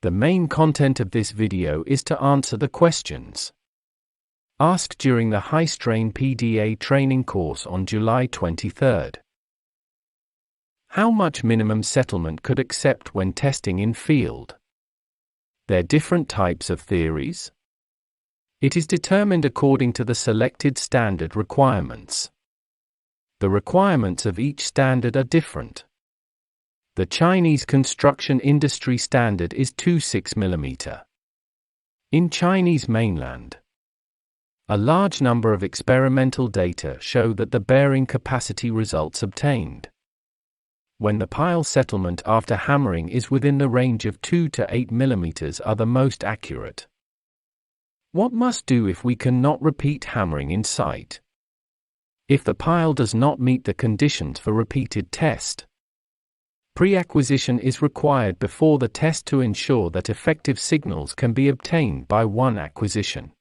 The main content of this video is to answer the questions asked during the high-strain PDA training course on July 23. How much minimum settlement could accept when testing in field? There are different types of theories. It is determined according to the selected standard requirements. The requirements of each standard are different. The Chinese construction industry standard is 26 mm. In Chinese mainland, a large number of experimental data show that the bearing capacity results obtained when the pile settlement after hammering is within the range of 2 to 8 mm are the most accurate. What must do if we cannot repeat hammering in site? If the pile does not meet the conditions for repeated test, pre-acquisition is required before the test to ensure that effective signals can be obtained by one acquisition.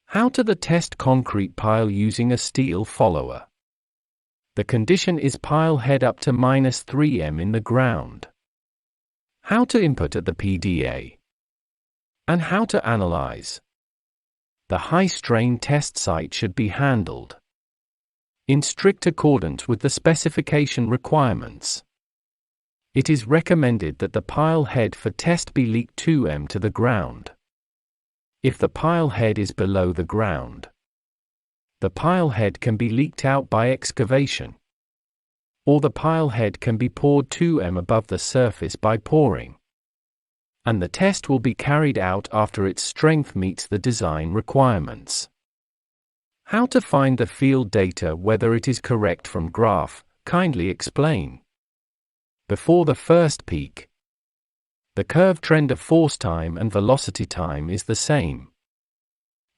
How to test concrete pile using a steel follower? The condition is pile head up to -3 m in the ground. How to input at the PDA? And how to analyze? The high-strain test site should be handled in strict accordance with the specification requirements. It is recommended that the pile head for test be leaked 2 m to the ground. If the pile head is below the ground, the pile head can be leaked out by excavation, or the pile head can be poured 2 m above the surface by pouring, and the test will be carried out after its strength meets the design requirements. How to find the field data whether it is correct from graph? Kindly explain. Before the first peak, the curve trend of force time and velocity time is the same.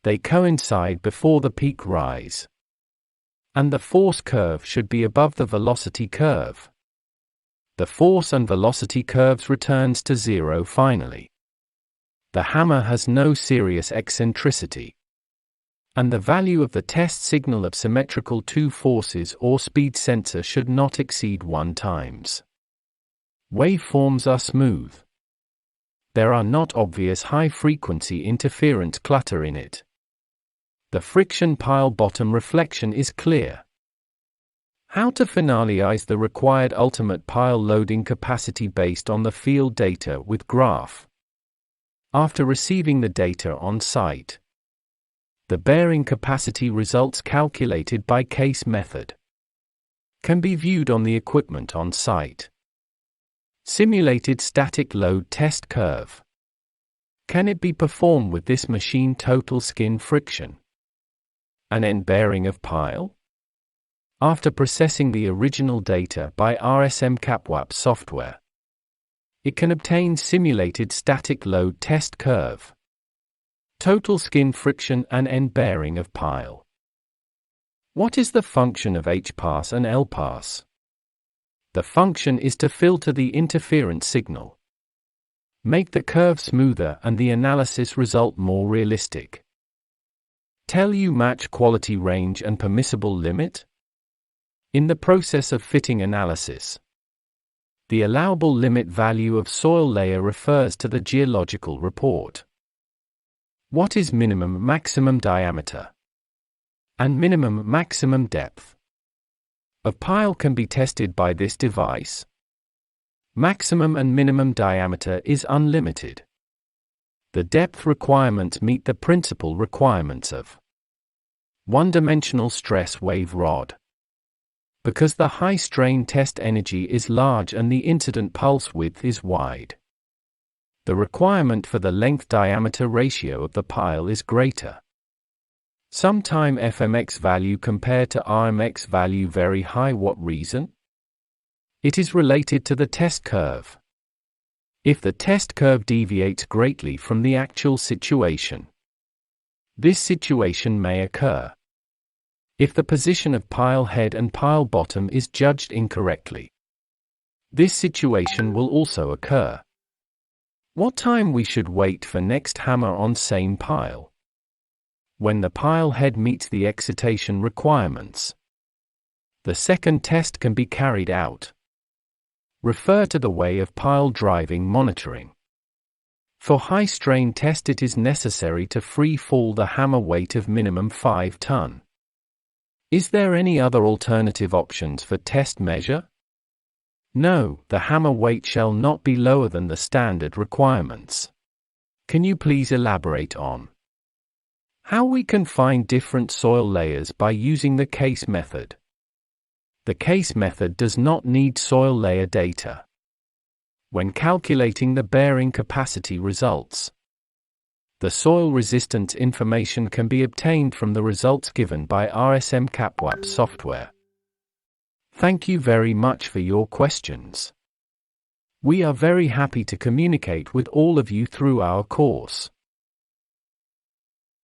They coincide before the peak rise, and the force curve should be above the velocity curve. The force and velocity curves returns to zero finally. The hammer has no serious eccentricity, and the value of the test signal of symmetrical two forces or speed sensor should not exceed 1 times. Waveforms are smooth. There are not obvious high-frequency interference clutter in it. The friction pile bottom reflection is clear. How to finalize the required ultimate pile loading capacity based on the field data with graph? After receiving the data on site, the bearing capacity results calculated by case method can be viewed on the equipment on site. Simulated static load test curve. Can it be performed with this machine total skin friction? An end bearing of pile? After processing the original data by RSM CapWAP software, it can obtain simulated static load test curve, total skin friction and end bearing of pile. What is the function of H-pass and L-pass? The function is to filter the interference signal, make the curve smoother and the analysis result more realistic. Tell you match quality range and permissible limit? In the process of fitting analysis, the allowable limit value of soil layer refers to the geological report. What is minimum maximum diameter and minimum maximum depth of pile can be tested by this device? Maximum and minimum diameter is unlimited. The depth requirements meet the principal requirements of one-dimensional stress wave rod. Because the high-strain test energy is large and the incident pulse width is wide, the requirement for the length-diameter ratio of the pile is greater. Sometime FMX value compared to RMX value very high. What reason? It is related to the test curve. If the test curve deviates greatly from the actual situation, this situation may occur. If the position of pile head and pile bottom is judged incorrectly, this situation will also occur. What time we should wait for next hammer on same pile? When the pile head meets the excitation requirements, the second test can be carried out. Refer to the way of pile driving monitoring. For high-strain test it is necessary to free-fall the hammer weight of minimum 5 ton. Is there any other alternative options for test measure? No, the hammer weight shall not be lower than the standard requirements. Can you please elaborate on how we can find different soil layers by using the case method? The case method does not need soil layer data when calculating the bearing capacity results. The soil resistance information can be obtained from the results given by RSM CapWAP software. Thank you very much for your questions. We are very happy to communicate with all of you through our course.